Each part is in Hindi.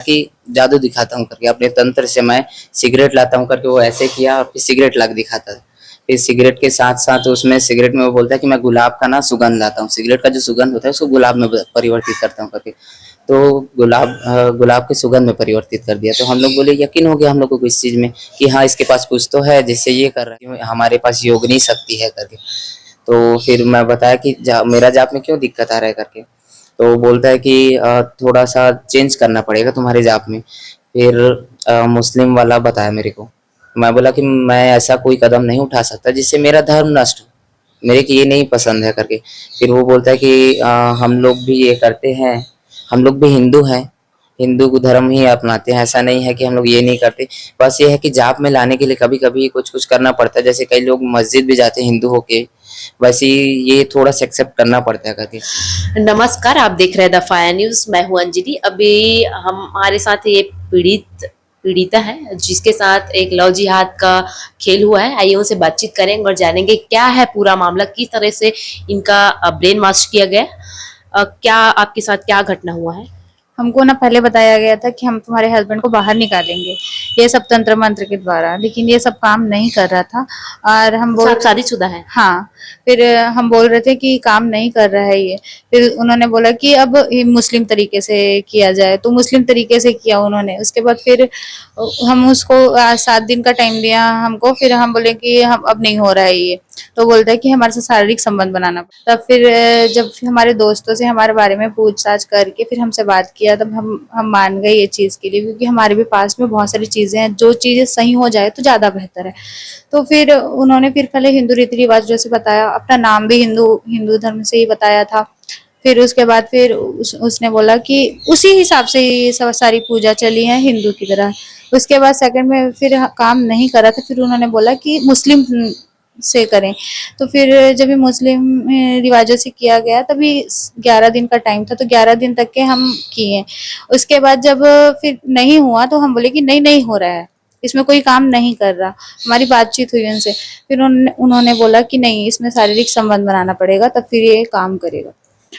कि जादू दिखाता हूँ करके अपने तंत्र से मैं सिगरेट लाता हूँ करके वो ऐसे किया और फिर सिगरेट ला के दिखाता है। फिर सिगरेट के साथ-साथ उसमें सिगरेट में वो बोलता है कि मैं गुलाब का ना सुगंध लाता हूँ। सिगरेट का जो सुगंध होता है उसको गुलाब में परिवर्तित करता हूँ करके। तो गुलाब के सुगंध में परिवर्तित कर दिया। तो हम लोग बोले यकीन हो गया हम लोग को इस चीज़ में कि हाँ, इसके पास कुछ तो है जिससे ये कर रहा है। हमारे पास योगिनी शक्ति है करके। तो फिर मैं बताया कि मेरा जाप में क्यों दिक्कत आ रहा है करके। तो वो बोलता है कि थोड़ा-सा चेंज करना पड़ेगा तुम्हारे जाप में। फिर मुस्लिम वाला बताया मेरे को। मैं बोला कि मैं ऐसा कोई कदम नहीं उठा सकता जिससे मेरा धर्म नष्ट हो। मेरे को ये नहीं पसंद है करके। फिर वो बोलता है कि हम लोग भी ये करते हैं, हम लोग भी हिंदू हैं, हिंदू धर्म ही अपनाते हैं, ऐसा नहीं है कि हम लोग ये नहीं करते। बस ये है कि जाप में लाने के लिए कभी-कभी कुछ-कुछ करना पड़ता है, जैसे कई लोग मस्जिद भी जाते हैं हिंदू होके, वैसे ही ये थोड़ा-सा एक्सेप्ट करना पड़ता है करके। नमस्कार, आप देख रहे हैं द फाया न्यूज। मैं हूं अंजलि। अभी हमारे साथ ये पीड़िता है जिसके साथ एक लव जिहाद का खेल हुआ है। आइए उनसे बातचीत करेंगे और जानेंगे क्या है पूरा मामला, किस तरह से इनका ब्रेन वॉश किया गया। क्या आपके साथ क्या घटना हुआ है? हमको ना पहले बताया गया था कि हम तुम्हारे हस्बैंड को बाहर निकालेंगे, ये सब तंत्र मंत्र के द्वारा, लेकिन ये सब काम नहीं कर रहा था। और हम अच्छा, आप शादीशुदा हैं? हाँ। फिर हम बोल रहे थे कि काम नहीं कर रहा है ये। फिर उन्होंने बोला कि अब ये मुस्लिम तरीके से किया जाए, तो मुस्लिम तरीके से किया उन्होंने। उसके बाद फिर हम उसको 7 दिन का टाइम दिया हमको। फिर हम बोले कि हम अब नहीं हो रहा है ये। तो बोलता है कि हमारे से शारीरिक संबंध बनाना। तब फिर जब हमारे दोस्तों से हमारे बारे में पूछताछ करके फिर हमसे बात किया, तब हम मान गए ये चीज़ के लिए, क्योंकि हमारे भी पास में बहुत सारी चीज़ें हैं, जो चीज़ें सही हो जाए तो ज़्यादा बेहतर है। तो फिर उन्होंने फिर पहले हिंदू रीति रिवाजों से बताया, अपना नाम भी हिंदू हिंदू धर्म से ही बताया था। फिर उसके बाद फिर उसने बोला कि उसी हिसाब से ये सब सारी पूजा चली है हिंदू की तरह। उसके बाद सेकंड में फिर काम नहीं करा था। फिर उन्होंने बोला कि मुस्लिम से करें। तो फिर जब ये मुस्लिम रिवाजों से किया गया, तभी 11 दिन का टाइम था, तो 11 दिन तक के हम किए। उसके बाद जब फिर नहीं हुआ तो हम बोले कि नहीं नहीं हो रहा है, इसमें कोई काम नहीं कर रहा। हमारी बातचीत हुई उनसे। फिर उन्होंने बोला कि नहीं, इसमें शारीरिक संबंध बनाना पड़ेगा, तब फिर ये काम करेगा।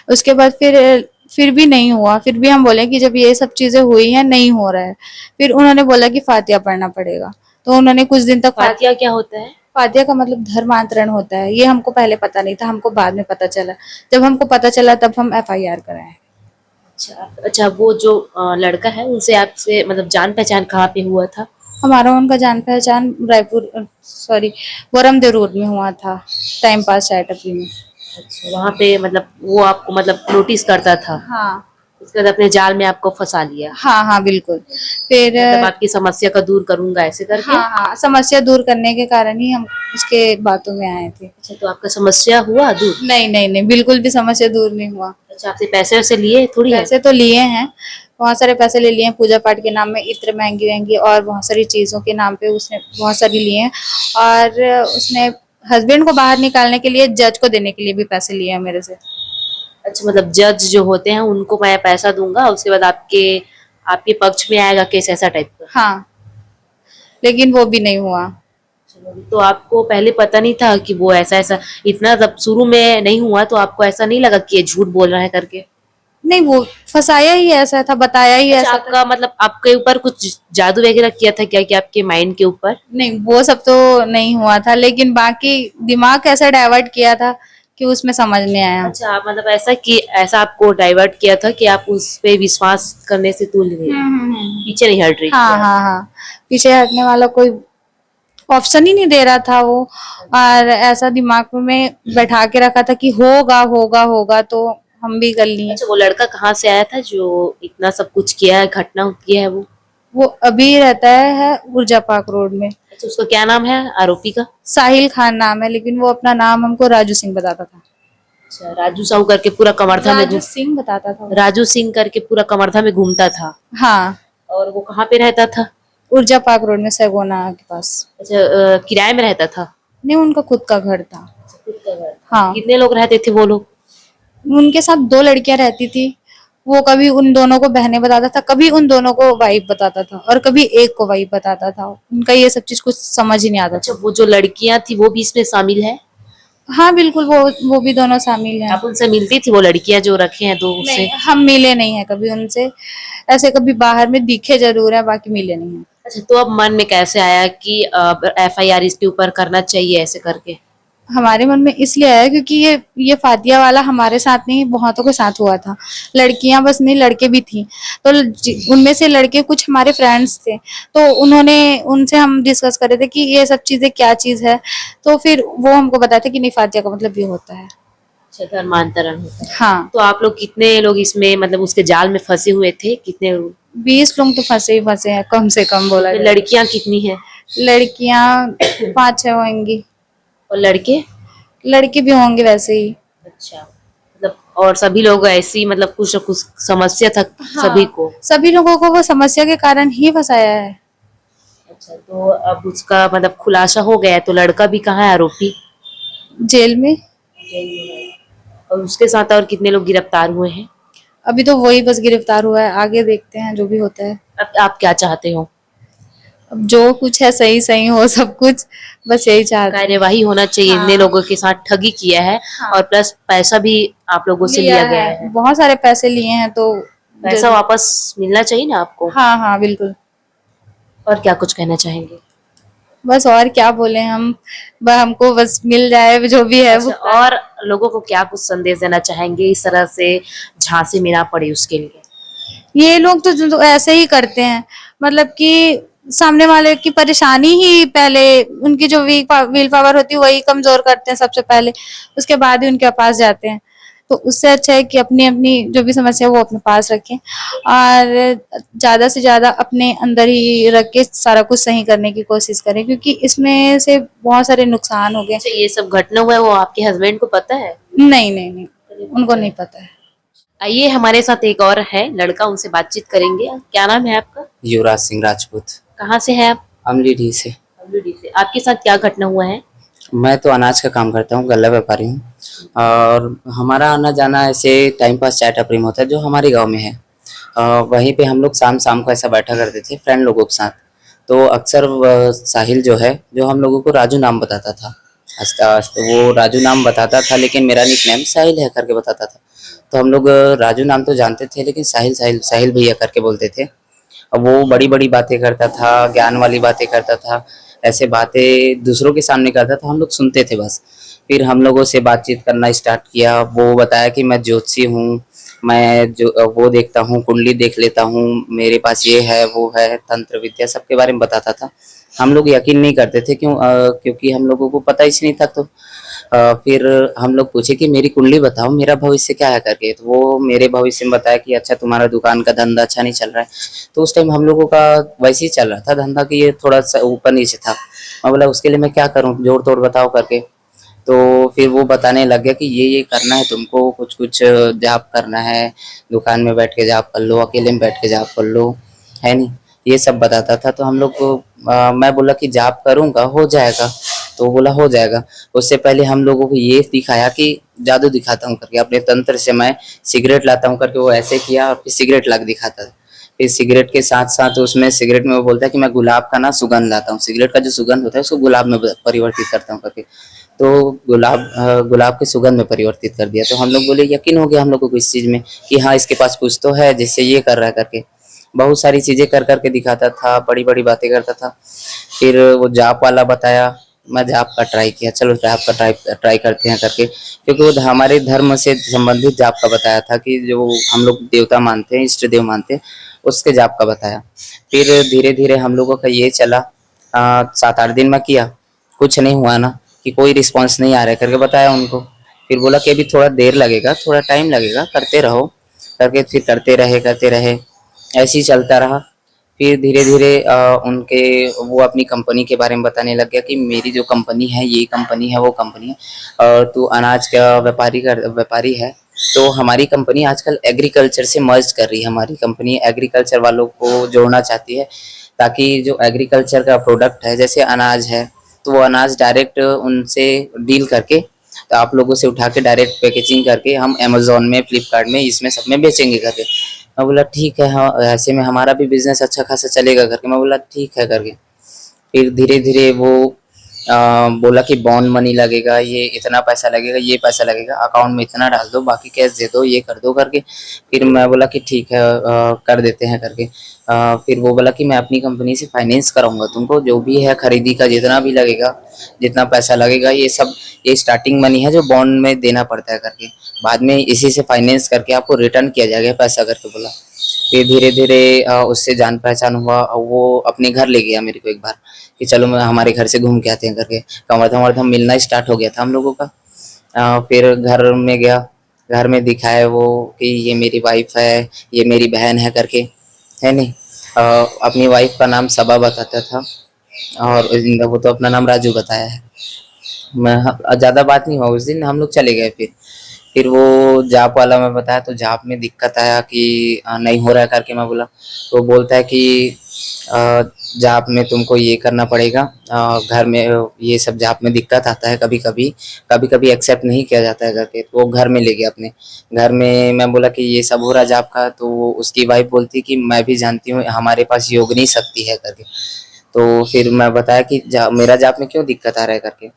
उसके बाद फिर भी नहीं हुआ। फिर भी हम बोले कि जब ये सब चीजें हुई हैं, नहीं हो रहा है। फिर उन्होंने बोला कि फातिहा पढ़ना पड़ेगा। तो उन्होंने कुछ दिन तक फातिहा क्या होता है? फातिहा का मतलब धर्मांतरण होता है। ये हमको पहले पता नहीं था, हमको बाद में पता चला। जब हमको पता चला तब हम FIR कराए। अच्छा अच्छा, वो जो लड़का है उनसे आपसे मतलब जान पहचान कहाँ पे हुआ था? हमारा उनका जान पहचान रायपुर सॉरी बोरमदेव रोड में हुआ था, टाइम पास चाय टपरी में। अच्छा, वहाँ पे मतलब वो आपको मतलब नोटिस करता था? हाँ उसके बाद अपने जाल में आपको फंसा लिया? हाँ हाँ बिल्कुल। फिर मतलब आपकी समस्या का दूर करूंगा ऐसे करके? हाँ हाँ, समस्या दूर करने के कारण ही हम उसके बातों में आए थे। अच्छा, तो आपका समस्या हुआ दूर? नहीं नहीं नहीं, बिल्कुल भी समस्या दूर नहीं हुआ। अच्छा, आपसे पैसे वैसे लिए थोड़ी है? पैसे तो लिए हैं, बहुत सारे पैसे ले लिए हैं। पूजा पाठ के नाम में इत्र महंगी महंगी और बहुत सारी चीज़ों के नाम पे उसने बहुत सारी लिए हैं। और उसने हस्बैंड को बाहर निकालने के लिए जज को देने के लिए भी पैसे लिए हैं मेरे से। अच्छा, मतलब जज जो होते हैं उनको मैं पैसा दूंगा, उसके बाद आपके आपके पक्ष में आएगा केस, ऐसा टाइप का? हाँ, लेकिन वो भी नहीं हुआ। तो आपको पहले पता नहीं था कि वो ऐसा ऐसा इतना, जब शुरू में नहीं हुआ तो आपको ऐसा नहीं लगा कि ये झूठ बोल रहा है करके? नहीं, वो फंसाया ही ऐसा था, बताया ही अच्छा, ऐसा था। आपका मतलब आपके ऊपर कुछ जादू वगैरह किया था क्या, कि आपके माइंड के ऊपर? नहीं, वो सब तो नहीं हुआ था, लेकिन बाकी दिमाग ऐसा डाइवर्ट किया था कि उसमें समझ में आया। अच्छा, आप मतलब ऐसा कि ऐसा आपको डाइवर्ट किया था कि आप उस पे विश्वास करने से तूल गए, पीछे नहीं हट रही हाँ थी आप? हाँ हाँ, पीछे हटने वाला कोई ऑप्शन ही नहीं दे रहा था वो। और ऐसा दिमाग में बैठा के रखा था कि होगा होगा होगा, तो हम भी कर लिए। अच्छा, वो लड़का कहाँ से आया था जो इतना सब कुछ किया है, घटना किया है वो? वो अभी रहता है ऊर्जा पार्क रोड में। अच्छा, उसका क्या नाम है आरोपी का? साहिल खान नाम है, लेकिन वो अपना नाम हमको राजू सिंह बताता था। अच्छा, राजू साहू करके पूरा कमरथा में राजू सिंह बताता था वो। राजू सिंह करके पूरा कमरथा में घूमता था? हाँ, और वो कहाँ पे रहता था? ऊर्जा पार्क रोड में सैगोना के पास। अच्छा, किराए में रहता था? नहीं, उनका खुद का घर था। खुद का घर? हाँ, कितने लोग रहते थे वो लोग? उनके साथ 2 लड़कियां रहती थी। वो कभी उन दोनों को बहनें बताता था, कभी उन दोनों को वाइफ बताता था, और कभी एक को वाइफ बताता था। उनका ये सब चीज कुछ समझ ही नहीं आता अच्छा, था। वो जो लड़कियां थी वो भी इसमें शामिल है? हाँ बिल्कुल, वो भी दोनों शामिल हैं। आप उनसे मिलती थी, वो लड़कियां जो रखे हैं दो उससे? नहीं, हम मिले नहीं है कभी उनसे, ऐसे कभी बाहर में दिखे जरूर है, बाकी मिले नहीं है। अच्छा, तो अब मन में कैसे आया कि FIR इसके ऊपर करना चाहिए ऐसे करके? हमारे मन में इसलिए आया क्योंकि ये फातिया वाला हमारे साथ नहीं बहुतों के साथ हुआ था। लड़कियां बस नहीं, लड़के भी थी। तो उनमें से लड़के कुछ हमारे फ्रेंड्स थे, तो उन्होंने उनसे हम डिस्कस कर रहे थे कि ये सब चीजें क्या चीज है, तो फिर वो हमको बताया था कि नहीं, फातिया का मतलब ये होता है। अच्छा, धर्मांतरण होता है। हाँ, तो आप लोग कितने लोग इसमें मतलब उसके जाल में फंसे हुए थे, कितने? 20 लोग तो फंसे ही फंसे हैं, कम से कम बोला जाए। लड़कियां कितनी हैं? लड़कियां 5-6 होंगी, और लड़के? लड़के भी होंगे वैसे ही। अच्छा, मतलब और सभी लोग ऐसी मतलब कुछ न कुछ समस्या था सभी को? सभी लोगों को वो समस्या के कारण ही फंसाया है। अच्छा, तो अब उसका मतलब खुलासा हो गया है, तो लड़का भी कहाँ है आरोपी? जेल में। और उसके साथ और कितने लोग गिरफ्तार हुए हैं? अभी तो वही बस गिरफ्तार हुआ है, आगे देखते हैं जो भी होता है। अब आप क्या चाहते हो? अब जो कुछ है सही सही हो सब कुछ, बस यही चाहते हैं। कार्यवाही होना चाहिए, इतने लोगों के साथ ठगी किया है और प्लस पैसा भी आप लोगों से लिया गया है। बहुत सारे पैसे लिए हैं, तो पैसा वापस मिलना चाहिए ना आपको। हाँ हाँ बिल्कुल। और क्या कुछ कहना चाहेंगे? बस और क्या बोले हम, हमको बस मिल जाए जो भी है वो। अच्छा, और लोगों को क्या कुछ संदेश देना चाहेंगे इस तरह से झांसे में ना पड़े उसके लिए? ये लोग तो ऐसे ही करते हैं, मतलब कि सामने वाले की परेशानी ही पहले, उनकी जो विल पावर होती है वही कमजोर करते हैं सबसे पहले, उसके बाद ही उनके पास जाते हैं। तो उससे अच्छा है कि अपनी अपनी जो भी समस्या है वो अपने पास रखें, और ज्यादा से ज्यादा अपने अंदर ही रख के सारा कुछ सही करने की कोशिश करें, क्योंकि इसमें से बहुत सारे नुकसान हो गए। अच्छा, ये सब घटना हुआ है वो आपके हस्बैंड को पता है? नहीं नहीं नहीं, उनको नहीं पता है। आइए, हमारे साथ एक और है लड़का, उनसे बातचीत करेंगे। क्या नाम है आपका? युवराज सिंह राजपूत। कहाँ से है आप? अमलीडीह से। अमरीडी से। आपके साथ क्या घटना हुआ है? मैं तो अनाज का काम करता हूँ, गल्ला व्यापारी हूँ। और हमारा आना जाना ऐसे टाइम पास चाय टपरी में होता है जो हमारे गांव में है। वहीं पे हम लोग शाम शाम को ऐसा बैठा करते थे फ्रेंड लोगों के साथ। तो अक्सर साहिल जो है, जो हम लोगों को राजू नाम बताता था, हंसता हंसता वो राजू नाम बताता था, लेकिन मेरा निकनेम साहिल है करके बताता था। तो हम लोग राजू नाम तो जानते थे, लेकिन साहिल साहिल साहिल भैया करके बोलते थे। अब वो बड़ी बड़ी बातें करता था, ज्ञान वाली बातें करता था, ऐसे बातें दूसरों के सामने करता था, हम लोग सुनते थे बस। फिर हम लोगों से बातचीत करना स्टार्ट किया। वो बताया कि मैं ज्योतिषी हूँ, मैं जो वो देखता हूँ, कुंडली देख लेता हूँ, मेरे पास ये है वो है, तंत्र विद्या सबके बारे में बताता था। हम लोग यकीन नहीं करते थे, क्योंकि हम लोगों को पता ही नहीं था। तो फिर हम लोग पूछे कि मेरी कुंडली बताओ, मेरा भविष्य क्या है करके। तो वो मेरे भविष्य में बताया कि अच्छा, तुम्हारा दुकान का धंधा अच्छा नहीं चल रहा है। तो उस टाइम हम लोगों का वैसे ही चल रहा था धंधा, कि ये थोड़ा सा ऊपर नीचे था। मैं बोला उसके लिए मैं क्या करूं, जोड़ तोड़ बताओ करके। तो फिर वो बताने लग गया कि ये करना है तुमको, कुछ कुछ जाप करना है, दुकान में बैठ के जाप कर लो, अकेले में बैठ के जाप कर लो, है नहीं, ये सब बताता था। तो हम लोग को मैं बोला कि जाप करूंगा, हो जाएगा। तो वो बोला हो जाएगा। उससे पहले हम लोगों को ये दिखाया कि जादू दिखाता हूँ करके, अपने तंत्र से मैं सिगरेट लाता हूँ करके वो ऐसे किया, और फिर सिगरेट ला के दिखाता था। फिर सिगरेट के साथ साथ उसमें सिगरेट में वो बोलता है कि मैं गुलाब का ना सुगंध लाता हूँ, सिगरेट का जो सुगंध होता है उसको गुलाब में परिवर्तित करता हूँ करके। तो गुलाब के सुगंध में परिवर्तित कर दिया। तो हम लोग बोले, यकीन हो गया हम लोगों को इस चीज में कि हाँ, इसके पास कुछ तो है जिससे ये कर रहा है करके। बहुत सारी चीजें कर करके दिखाता था, बड़ी बड़ी बातें करता था। फिर वो जाप वाला बताया, मैं जाप का ट्राई किया, चलो जाप का ट्राई करते हैं करके, क्योंकि वो हमारे धर्म से संबंधित जाप का बताया था कि जो हम लोग देवता मानते हैं, इष्ट देव मानते हैं, उसके जाप का बताया। फिर धीरे धीरे हम लोगों का ये चला, 7-8 दिन में किया, कुछ नहीं हुआ ना, कि कोई रिस्पॉन्स नहीं आ रहा है करके बताया उनको। फिर बोला कि अभी थोड़ा देर लगेगा, थोड़ा टाइम लगेगा, करते रहो करके। फिर करते रहे, ऐसे ही चलता रहा। फिर धीरे धीरे उनके वो अपनी कंपनी के बारे में बताने लग गया कि मेरी जो कंपनी है, ये कंपनी है, वो कंपनी है, और तू अनाज का व्यापारी है। तो हमारी कंपनी आजकल एग्रीकल्चर से मर्ज कर रही है। हमारी कंपनी एग्रीकल्चर वालों को जोड़ना चाहती है, ताकि जो एग्रीकल्चर का प्रोडक्ट है, जैसे अनाज है, तो वो अनाज डायरेक्ट उनसे डील करके, तो आप लोगों से उठा के डायरेक्ट पैकेजिंग करके हम अमेजोन में, फ्लिपकार्ट में, इसमें सब में बेचेंगे करके। मैं बोला ठीक है, हाँ, ऐसे में हमारा भी बिजनेस अच्छा खासा चलेगा करके। मैं बोला ठीक है करके। फिर धीरे धीरे वो बोला कि बॉन्ड मनी लगेगा, ये इतना पैसा लगेगा, ये पैसा लगेगा, अकाउंट में इतना डाल दो, बाकी कैश दे दो, ये कर दो करके। फिर मैं बोला कि ठीक है, कर देते हैं करके। फिर वो बोला कि मैं अपनी कंपनी से फाइनेंस कराऊंगा तुमको, जो भी है खरीदी का जितना भी लगेगा, जितना पैसा लगेगा, ये सब ये स्टार्टिंग मनी है जो बॉन्ड में देना पड़ता है करके, बाद में इसी से फाइनेंस करके आपको रिटर्न किया जाएगा पैसा करके बोला। फिर धीरे धीरे उससे जान पहचान हुआ और वो अपने घर ले गया मेरे को एक बार कि चलो मैं हमारे घर से घूम के आते हैं करके। कमरधम वमरधम मिलना स्टार्ट हो गया था हम लोगों का। फिर घर में गया, घर में दिखाया वो कि ये मेरी वाइफ है, ये मेरी बहन है करके, है नहीं। अपनी वाइफ का नाम सबा बताता था और वो तो अपना नाम राजू बताया है। मैं ज़्यादा बात नहीं हुआ उस दिन, हम लोग चले गए। फिर वो जाप वाला मैं बताया तो जाप में दिक्कत आया कि नहीं हो रहा है करके मैं बोला, तो बोलता है कि अ, जाप में तुमको ये करना पड़ेगा, घर में ये सब जाप में दिक्कत आता है, कभी कभी कभी कभी एक्सेप्ट नहीं किया जाता है करके। तो वो घर में ले गया अपने घर में। मैं बोला कि ये सब हो रहा जाप का, तो उसकी वाइफ बोलती कि मैं भी जानती हूँ हमारे पास योगिनी शक्ति है करके। तो फिर मैं बताया कि मेरा जाप में क्यों दिक्कत आ रहा है करके।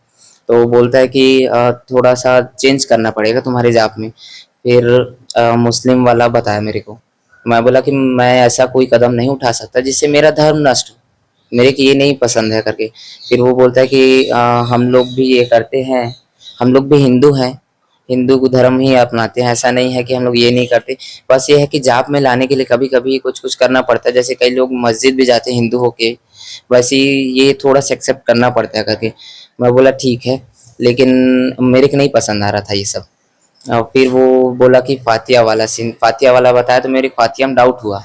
तो वो बोलता है कि थोड़ा सा चेंज करना पड़ेगा तुम्हारे जाप में। फिर मुस्लिम वाला बताया मेरे को। मैं बोला कि मैं ऐसा कोई कदम नहीं उठा सकता जिससे मेरा धर्म नष्ट हो, मेरे को ये नहीं पसंद है करके। फिर वो बोलता है कि हम लोग भी ये करते हैं, हम लोग भी हिंदू हैं, हिंदू को धर्म ही अपनाते हैं, ऐसा नहीं है कि हम लोग ये नहीं करते। बस ये है कि जाप में लाने के लिए कभी कभी कुछ कुछ करना पड़ता है, जैसे कई लोग मस्जिद भी जाते हैं हिंदू होके, वैसे ही ये थोड़ा सा एक्सेप्ट करना पड़ता है करके। मैं बोला ठीक है, लेकिन मेरे को नहीं पसंद आ रहा था ये सब। और फिर वो बोला कि फातिया वाला सीन, फातिया वाला बताया तो मेरे फातिया में डाउट हुआ,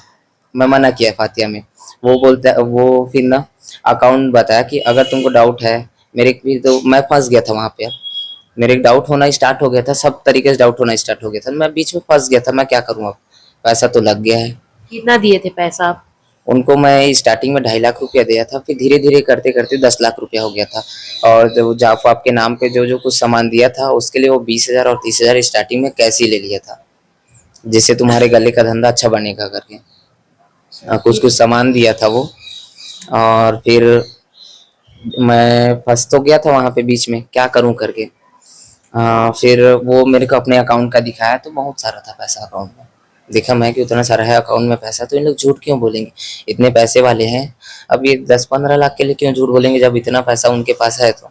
मैं मना किया फातिया में। वो बोलता है वो फिर ना अकाउंट बताया कि अगर तुमको डाउट है, मेरे भी तो मैं फंस गया था वहाँ पे। मेरे डाउट होना स्टार्ट हो गया था, सब तरीके से डाउट होना स्टार्ट हो गया था, मैं बीच में फंस गया था, मैं क्या करूँ अब, पैसा तो लग गया है। कितना दिए थे पैसा आप? उनको मैं स्टार्टिंग में 2.5 लाख रुपया दिया था, फिर धीरे धीरे करते करते 10 लाख रुपया हो गया था। और जो जाप आपके नाम पे जो जो कुछ सामान दिया था उसके लिए वो 20,000 और 30,000 स्टार्टिंग में कैश ही ले लिया था, जिससे तुम्हारे गले का धंधा अच्छा बनेगा करके। कुछ कुछ सामान दिया था वो। और फिर मैं फंस तो गया था वहां पे बीच में, क्या करूं करके। फिर वो मेरे को अपने अकाउंट का दिखाया तो बहुत सारा था पैसा अकाउंट में। देखा मैं कि उतना सारा है अकाउंट में पैसा, तो इन लोग झूठ क्यों बोलेंगे, इतने पैसे वाले हैं। अब ये 10-15 लाख के लिए क्यों झूठ बोलेंगे जब इतना पैसा उनके पास है। तो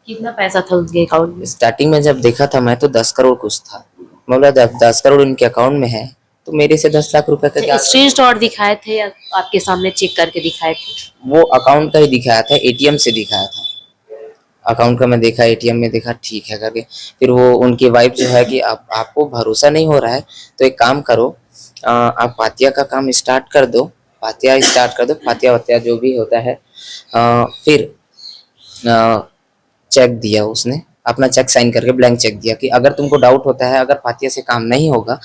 कितना पैसा था उनके अकाउंट में? स्टार्टिंग में जब देखा था मैं तो 10 करोड़ कुछ था। मैं बोला जब 10 करोड़ उनके अकाउंट में है तो मेरे से 10 लाख रुपए का क्या। स्क्रीनशॉट दिखाए थे या आपके सामने चेक करके दिखाए थे? वो अकाउंट का ही दिखाया था, एटीएम से दिखाया था। अकाउंट का मैं देखा, एटीएम में देखा, ठीक है करके। फिर वो उनकी वाइफ जो है कि आप आपको भरोसा नहीं हो रहा है तो एक काम करो, आप फातिया का काम स्टार्ट कर दो, फातिया स्टार्ट कर दो, फातिया वातिया जो भी होता है। फिर चेक दिया उसने, अपना चेक साइन करके ब्लैंक चेक दिया कि अगर तुमको डाउट होता है अगर फातिया से काम नहीं होगा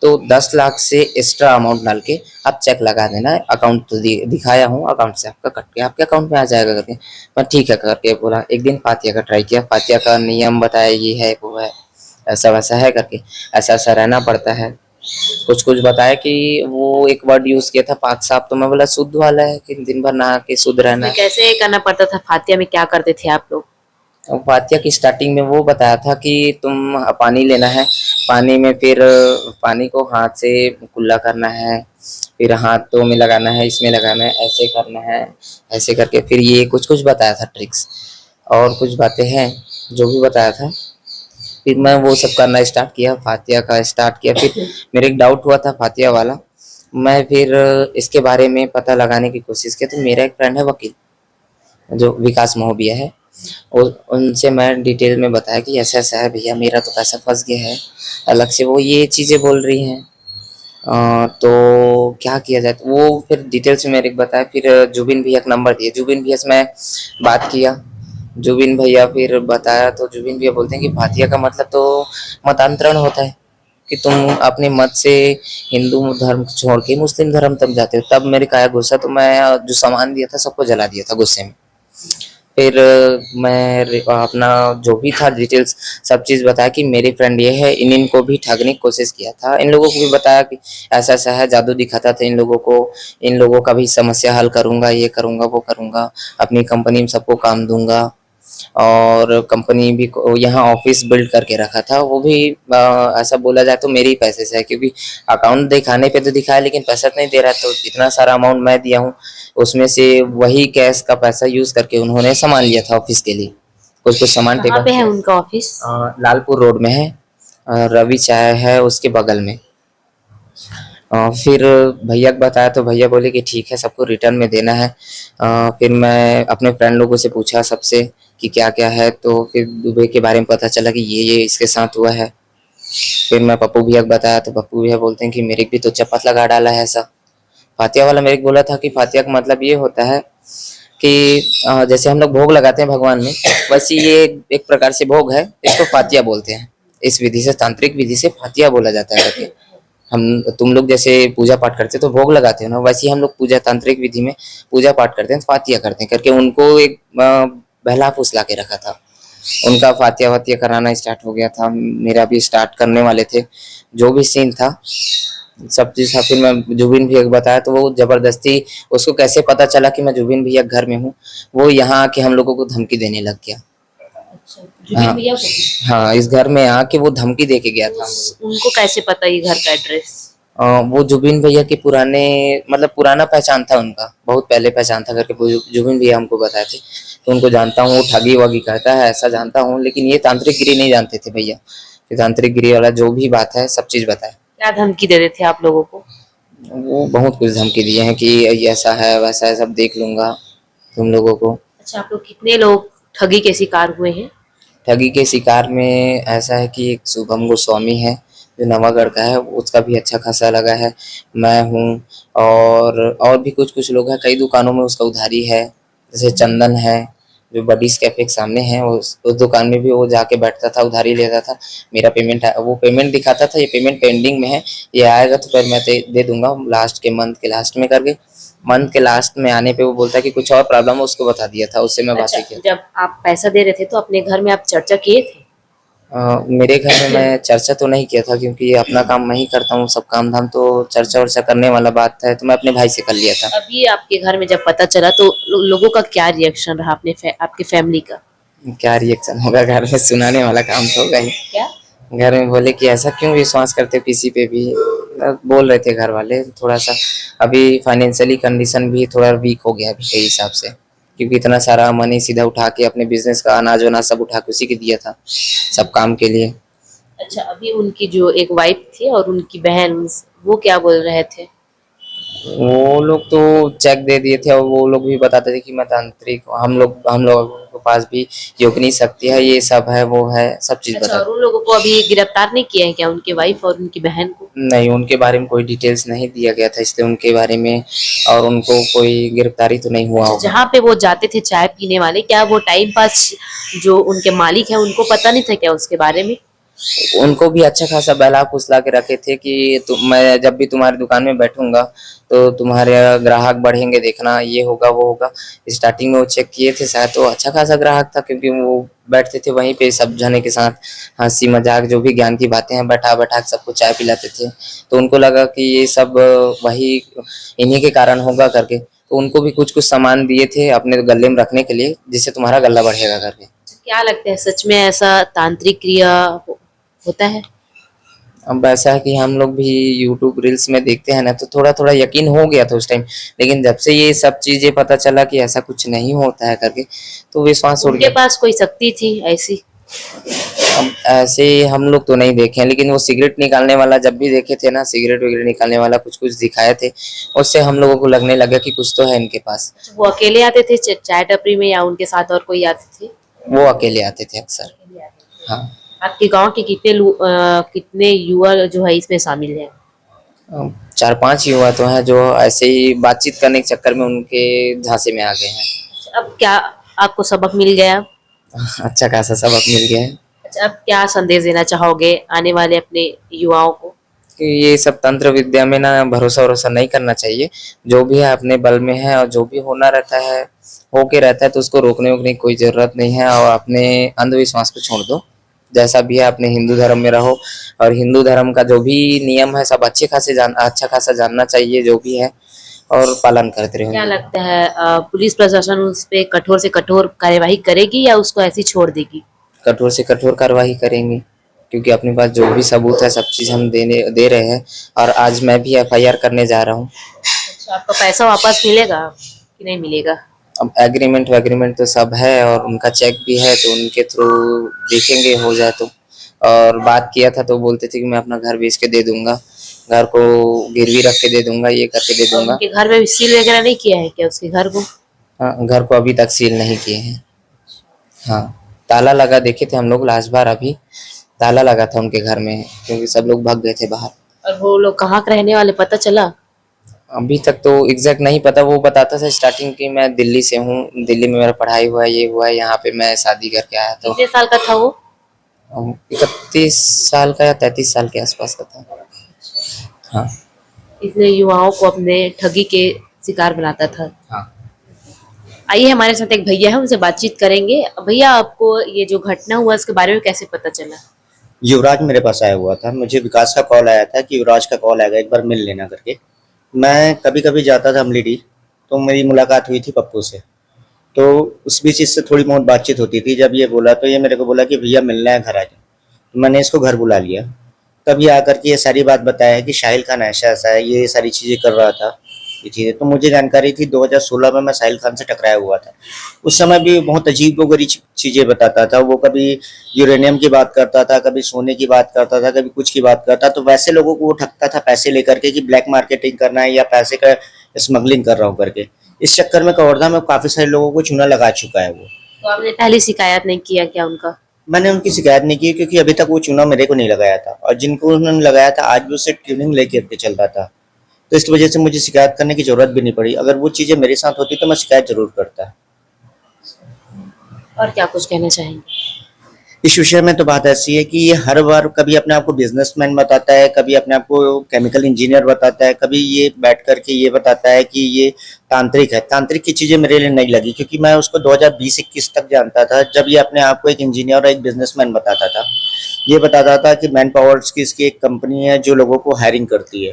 तो 10 लाख से एक्स्ट्रा अमाउंट डाल के आप चेक लगा देना, अकाउंट तो दिखाया हूँ, अकाउंट से आपका कट के आपके अकाउंट में आ जाएगा करके। मैं ठीक है करके बोला। एक दिन फातिया का ट्राई किया, फातिया का नियम बताया, ये है वो है, ऐसा वैसा है करके, ऐसा ऐसा रहना पड़ता है। कुछ कुछ बताया कि वो एक वर्ड यूज किया था पाक साफ, तो मैं बोला शुद्ध वाला है कि दिन भर नहा के शुद्ध रहना उसमें है। कैसे करना पड़ता था? फातिया में क्या करते थे आप लोग? और फातिया की स्टार्टिंग में वो बताया था कि तुम पानी लेना है, पानी में फिर पानी को हाथ से कुल्ला करना है, फिर हाथों में लगाना है, इसमें लगाना है, ऐसे करना है, ऐसे करके। फिर ये कुछ कुछ बताया था ट्रिक्स, और कुछ बातें हैं जो भी बताया था। फिर मैं वो सब करना स्टार्ट किया, फातिया का स्टार्ट किया। फिर मेरे एक डाउट हुआ था फातिया वाला, मैं फिर इसके बारे में पता लगाने की कोशिश की। तो मेरा एक फ्रेंड है वकील, जो विकास महोबिया है, और उनसे मैं डिटेल में बताया कि ऐसा ऐसा है भैया, मेरा तो पैसा फंस गया है। अलग से वो ये चीज़ें बोल रही हैं, तो क्या किया जाए। तो वो फिर डिटेल से मेरे को बताया। फिर जुबिन भैया का नंबर दिया, जुबिन भैया से मैं बात किया। जुबिन भैया फिर बताया तो जुबिन भैया बोलते हैं कि फातिया का मतलब तो मतांतरण होता है, कि तुम अपने मत से हिंदू धर्म छोड़ के मुस्लिम धर्म तक जाते हो। तब मेरे को आया गुस्सा, तो मैं जो सामान दिया था सबको जला दिया था गुस्से में। फिर मैं अपना जो भी था डिटेल्स सब चीज़ बताया कि मेरी फ्रेंड ये है, इन इनको भी ठगने की कोशिश किया था। इन लोगों को भी बताया कि ऐसा ऐसा है, जादू दिखाता था इन लोगों को, इन लोगों का भी समस्या हल करूंगा, ये करूंगा वो करूंगा, अपनी कंपनी में सबको काम दूंगा। और कंपनी भी यहाँ ऑफिस बिल्ड करके रखा था, वो भी ऐसा बोला जाए तो मेरे ही पैसे से है, क्योंकि अकाउंट दिखाने पे तो दिखाया लेकिन पैसा तो नहीं दे रहा, तो इतना सारा अमाउंट मैं दिया हूँ, उसमें से वही कैश का पैसा यूज करके उन्होंने सामान लिया था ऑफिस के लिए, कुछ कुछ सामान कहाँ पे है उनका ऑफिस? लालपुर रोड में है, रवि चाय है उसके बगल में। फिर भैया को बताया तो भैया बोले कि ठीक है, सबको रिटर्न में देना है। फिर मैं अपने फ्रेंड लोगों से पूछा सबसे कि क्या क्या है, तो फिर दुबई के बारे में पता चला कि ये इसके साथ हुआ है। फिर मैं पप्पू भैया को बताया तो पप्पू भैया बोलते हैं कि मेरे को भी तो चपात लगा डाला है ऐसा। फातिया वाला मेरे को बोला था कि फातिया का मतलब ये होता है कि जैसे हम लोग भोग लगाते हैं भगवान में, वैसे ये एक प्रकार से भोग है, इसको फातिया बोलते हैं। इस विधि से, तांत्रिक विधि से फातिया बोला जाता है करके। हम तुम लोग जैसे पूजा पाठ करते हो तो भोग लगाते हो ना, वैसे ही हम लोग पूजा तांत्रिक विधि में पूजा पाठ करते हैं तो फातिया करते हैं करके उनको एक बहला फुसला के रखा था। उनका फातिया वातिया कराना स्टार्ट हो गया था, मेरा भी स्टार्ट करने वाले थे। जो भी सीन था सब चीज था। फिर मैं जुबिन भैया को बताया तो वो जबरदस्ती, उसको कैसे पता चला कि मैं जुबिन भैया के घर में हूँ, वो यहाँ आके हम लोगों को धमकी देने लग गया। अच्छा, जुबिन भैया को? हाँ, इस घर में आके वो धमकी दे के गया था। उनको कैसे पता ये घर का एड्रेस? वो जुबिन भैया के पुराने, मतलब पुराना पहचान था उनका, बहुत पहले पहचान था करके जुबिन भैया हमको बताए थे। तो उनको जानता हूँ, वो ठगी वगी करता है ऐसा जानता हूँ, लेकिन ये तांत्रिक गिरी नहीं जानते थे भैया। ये तांत्रिक गिरी वाला जो भी बात है सब चीज बताए। क्या धमकी दे रहे थे आप लोगों को? वो बहुत कुछ धमकी दिए हैं कि ये ऐसा है वैसा है, सब देख लूंगा तुम लोगों को। अच्छा, आप लोग कितने लोग ठगी के शिकार हुए हैं? ठगी के शिकार में ऐसा है कि एक शुभम गोस्वामी है जो नवागढ़ का है, उसका भी अच्छा खासा लगा है। मैं हूँ, और भी कुछ कुछ लोग हैं, कई दुकानों में उसका उधारी है। जैसे चंदन है जो बडीज कैफे के सामने है, उस दुकान में भी वो जाके बैठता था, उधारी लेता था। मेरा पेमेंट है, वो पेमेंट दिखाता था, ये पेमेंट पेंडिंग में है, ये आएगा तो फिर मैं दे दूंगा लास्ट के मंथ के लास्ट में करके। मंथ के लास्ट में आने पे वो बोलता है कि कुछ और प्रॉब्लम है, उसको बता दिया था, उससे मैं अच्छा, बातें किया। जब आप पैसा दे रहे थे तो अपने घर में आप चर्चा किए थे? मेरे घर में मैं चर्चा तो नहीं किया था, क्योंकि अपना काम मैं ही करता हूँ, सब काम धाम तो चर्चा वर्चा करने वाला बात है तो मैं अपने भाई से कर लिया था। अभी आपके घर में जब पता चला तो लोगों का क्या रिएक्शन रहा, आपके फैमिली का? क्या रिएक्शन होगा, घर में सुनाने वाला काम तो होगा ही। क्या? घर में बोले कि ऐसा क्यों विश्वास करते हो किसी पे भी, बोल रहे थे घर वाले। थोड़ा सा अभी फाइनेंशियली कंडीशन भी थोड़ा वीक हो गया अभी के हिसाब से, क्योंकि इतना सारा मनी सीधा उठा के अपने बिजनेस का अनाज वनाज सब उठा के उसी के दिया था सब काम के लिए। अच्छा, अभी उनकी जो एक वाइफ थी और उनकी बहन, वो क्या बोल रहे थे? वो लोग तो चेक दे दिए थे और वो लोग भी बताते थे कि मैं तांत्रिक, हम लोग के पास भी योगिनी शक्ति है, ये सब है वो है, सब चीज अच्छा, बता। और उन लोगों को अभी गिरफ्तार नहीं किया है क्या, उनकी वाइफ और उनकी बहन को? नहीं, उनके बारे में कोई डिटेल्स नहीं दिया गया था, इसलिए उनके बारे में और उनको कोई गिरफ्तारी तो नहीं हुआ अच्छा, होगा। जहाँ पे वो जाते थे चाय पीने वाले, क्या वो टाइम पास जो उनके मालिक है उनको पता नहीं था क्या उसके बारे में? उनको भी अच्छा खासा बहला फुसला के रखे थे कि मैं जब भी तुम्हारी दुकान में बैठूंगा तो तुम्हारे ग्राहक बढ़ेंगे, देखना ये होगा वो होगा। स्टार्टिंग में वो चेक किए थे शायद, तो अच्छा खासा ग्राहक था, क्योंकि वो बैठते थे वहीं पे सब जने के साथ, हंसी मजाक जो भी ज्ञान की बातें हैं बैठा बैठा के सबको चाय पिलाते थे। तो उनको लगा कि ये सब वही इन्हीं के कारण होगा करके, तो उनको भी कुछ कुछ सामान दिए थे अपने गले में रखने के लिए, जिससे तुम्हारा गला बढ़ेगा करके। क्या लगता है, सच में ऐसा तांत्रिक क्रिया होता है? अब ऐसा है कि हम लोग भी यूट्यूब रील्स में देखते हैं ना, तो थोड़ा थोड़ा यकीन हो गया था उस टाइम, लेकिन जब से ये सब चीजें पता चला कि ऐसा कुछ नहीं होता है करके, तो विश्वास उड़ उनके गया। पास कोई शक्ति थी ऐसी? अब ऐसे हम लोग तो नहीं देखे हैं, लेकिन वो सिगरेट निकालने वाला जब भी देखे थे ना, सिगरेट वगैरह निकालने वाला कुछ कुछ दिखाए थे, उससे हम लोगों को लगने लगा कि कुछ तो है इनके पास। वो अकेले आते थे चाय टपरी में, या उनके साथ और कोई आते थे? वो अकेले आते थे अक्सर। हाँ। आपके गांव के कितने युवा जो है इसमें शामिल है? 4-5 युवा तो हैं जो ऐसे ही बातचीत करने के चक्कर में उनके झांसे में आ गए हैं। अब क्या आपको सबक मिल गया? अच्छा खासा सबक मिल गया है अच्छा, अब क्या संदेश देना चाहोगे आने वाले अपने युवाओं को? कि ये सब तंत्र विद्या में ना भरोसा वरोसा नहीं करना चाहिए। जो भी है अपने बल में है, और जो भी होना रहता है होके रहता है, तो उसको रोकने वोकने की कोई जरूरत नहीं है, और अपने अंधविश्वास को छोड़ दो। जैसा भी है अपने हिंदू धर्म में रहो, और हिंदू धर्म का जो भी नियम है सब अच्छा खासा जानना चाहिए जो भी है। और पालन करते क्या रहेंगे। लगता है पुलिस प्रशासन उस पे कठोर से कठोर कार्यवाही करेगी या उसको ऐसे ही छोड़ देगी? कठोर से कठोर कार्रवाई करेंगे, क्योंकि अपने पास जो भी सबूत है सब चीज़ हम दे रहे हैं। और आज मैं भी एफआईआर करने जा रहा हूँ। अच्छा, आपका पैसा वापस मिलेगा कि नहीं मिलेगा? अब एग्रीमेंट तो सब है और उनका चेक भी है, तो उनके थ्रू देखेंगे हो जाए तो। और बात किया था तो बोलते थे कि मैं अपना घर बेच के दे दूंगा, घर को गिरवी रख के दे दूंगा, ये करके दे और दूंगा। उनके घर में भी सील वगैरह नहीं किया है क्या उसके घर को? हाँ, घर को अभी तक सील नहीं किए हैं। हाँ, ताला लगा देखे थे हम लोग लास्ट बार, अभी ताला लगा था उनके घर में, क्योंकि सब लोग भाग गए थे बाहर। और वो लोग कहाँ के रहने वाले पता चला? अभी तक तो एग्जैक्ट नहीं पता। वो बताता था स्टार्टिंग की मैं दिल्ली से हूँ, दिल्ली में मेरा पढ़ाई हुआ है, ये हुआ है, यहाँ पे मैं शादी करके आया। तो कितने साल का था वो? 31 साल का या 33 साल के आसपास का था। हाँ इतने युवाओं को अपने ठगी के शिकार बनाता था। हाँ। आइए, हमारे साथ एक भैया है, उनसे बातचीत करेंगे। भैया, आपको ये जो घटना हुआ इसके बारे में कैसे पता चला? युवराज मेरे पास आया हुआ था, मुझे विकास का कॉल आया था कि युवराज का कॉल आएगा, एक बार मिल लेना करके। मैं कभी कभी जाता था अमलीडीह, तो मेरी मुलाकात हुई थी पप्पू से। तो उस बीच इससे थोड़ी बहुत बातचीत होती थी। जब ये बोला तो ये मेरे को बोला कि भैया मिलना है, घर आ जाओ। तो मैंने इसको घर बुला लिया। तब ये आकर के ये सारी बात बताया कि साहिल खान ऐसा ऐसा है, ये सारी चीज़ें कर रहा था, ये चीज़ें। तो मुझे जानकारी थी 2016 में मैं साहिल खान से टकराया हुआ था। उस समय भी बहुत अजीब व गरीब चीज़ें बताता था वो। कभी यूरेनियम की बात करता था, कभी सोने की बात करता था, कभी कुछ की बात करता। तो वैसे लोगों को वो ठगता था पैसे लेकर के कि ब्लैक मार्केटिंग करना है या पैसे का स्मगलिंग कर रहा हूँ करके। इस चक्कर में कवर्धा में काफ़ी सारे लोगों को चूना लगा चुका है वो। तो आपने पहले शिकायत नहीं किया क्या उनका? मैंने उनकी शिकायत नहीं की, क्योंकि अभी तक वो चूना मेरे को नहीं लगाया था, और जिनको उन्होंने लगाया था आज भी उससे ट्यूनिंग लेकर के चलता था। तो इस वजह से मुझे शिकायत करने की जरूरत भी नहीं पड़ी। अगर वो चीज़ें मेरे साथ होती तो मैं शिकायत जरूर करता। और क्या कुछ कहना चाहेंगे? इस विषय में तो बात ऐसी है कि ये हर बार कभी अपने आप को बिजनेसमैन बताता है, कभी अपने आप को केमिकल इंजीनियर बताता है, कभी ये बैठ करके ये बताता है कि ये तांत्रिक है। तांत्रिक की चीज़ें मेरे लिए नहीं लगी, क्योंकि मैं उसको 2020-21 तक जानता था, जब ये अपने आप को एक इंजीनियर और एक बिजनेसमैन बताता था। ये बताता था कि मैन पावर्स की इसकी एक कंपनी है जो लोगों को हायरिंग करती है।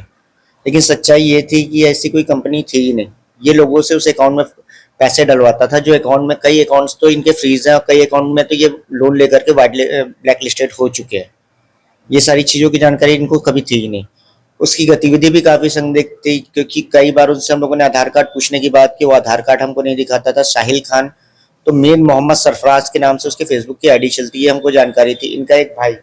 लेकिन सच्चाई ये थी कि ऐसी कोई कंपनी थी ही नहीं। ये लोगों से उस अकाउंट में पैसे डलवाता था, जो अकाउंट में कई अकाउंट्स तो इनके फ्रीज हैं और कई अकाउंट में तो ये लोन लेकर के ब्लैक लिस्टेड हो चुके हैं। ये सारी चीज़ों की जानकारी इनको कभी थी ही नहीं। उसकी गतिविधि भी काफ़ी संदिग्ध थी, क्योंकि कई बार उनसे हम लोगों ने आधार कार्ड पूछने की बात की, वो आधार कार्ड हमको नहीं दिखाता था। साहिल खान तो मेन मोहम्मद सरफराज के नाम से उसके फेसबुक की आईडी चलती है, हमको जानकारी थी। इनका एक भाई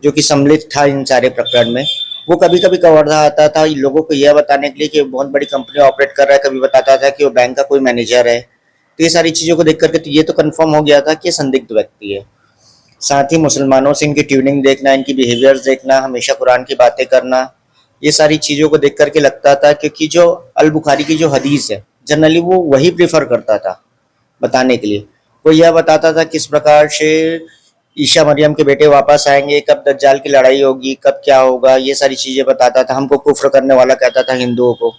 जो कि सम्मिलित था इन सारे प्रकरण में, वो कभी कभी कवर्धा आता था लोगों को यह बताने के लिए कि वो बहुत बड़ी कंपनी ऑपरेट कर रहा है। कभी बताता था कि वो बैंक का कोई मैनेजर है। तो ये सारी चीज़ों को देख करके तो ये तो कंफर्म हो गया था कि ये संदिग्ध व्यक्ति है। साथ ही मुसलमानों से इनकी ट्यूनिंग देखना, इनकी बिहेवियर्स देखना, हमेशा कुरान की बातें करना, ये सारी चीज़ों को देख करके लगता था, क्योंकि जो अल बुखारी की जो हदीस है जनरली वो वही प्रेफर करता था बताने के लिए। वो यह बताता था किस प्रकार से ईशा मरियम के बेटे वापस आएंगे, कब दज्जाल की लड़ाई होगी, कब क्या होगा, ये सारी चीज़ें बताता था। हमको कुफ्र करने वाला कहता था हिंदुओं को।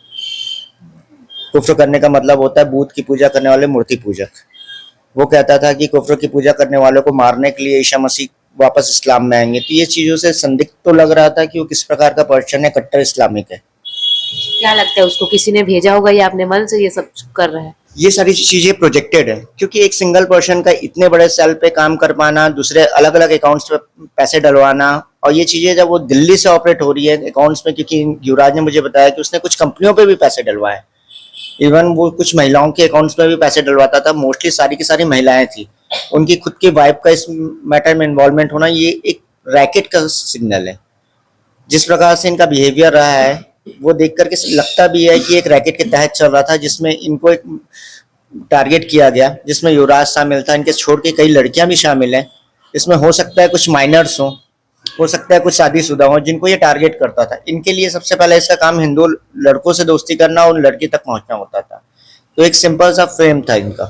कुफ्र करने का मतलब होता है बूत की पूजा करने वाले मूर्ति पूजक। वो कहता था कि कुफ्र की पूजा करने वालों को मारने के लिए ईशा मसीह वापस इस्लाम में आएंगे। तो ये चीज़ों से संदिग्ध तो लग रहा था कि वो किस प्रकार का पर्सन है, कट्टर इस्लामिक है। क्या लगता है उसको किसी ने भेजा होगा या अपने मन से ये सब कर रहा है? ये सारी चीजें प्रोजेक्टेड है, क्योंकि एक सिंगल पर्सन का इतने बड़े सेल पे काम कर पाना, दूसरे अलग अलग अकाउंट्स पे पैसे डलवाना, और ये चीजें जब वो दिल्ली से ऑपरेट हो रही है अकाउंट्स में, क्योंकि युवराज ने मुझे बताया कि उसने कुछ कंपनियों पे भी पैसे डलवाए। इवन वो कुछ महिलाओं के अकाउंट्स में भी पैसे डलवाता था। मोस्टली सारी की सारी महिलाएं थी। उनकी खुद की वाइफ का इस मैटर में इन्वॉल्वमेंट होना ये एक रैकेट का सिग्नल है। जिस प्रकार से इनका बिहेवियर रहा है वो देख करके लगता भी है कि एक रैकेट के तहत चल रहा था, जिसमें इनको एक टारगेट किया गया, जिसमें युवराज शामिल था, इनके छोड़ के कई लड़कियां भी शामिल हैं। इसमें हो सकता है कुछ माइनर्स हो सकता है कुछ शादीशुदा हो, जिनको ये टारगेट करता था। इनके लिए सबसे पहले इसका काम हिंदू लड़कों से दोस्ती करना और उन लड़की तक पहुंचना होता था। तो एक सिंपल सा फ्रेम था इनका।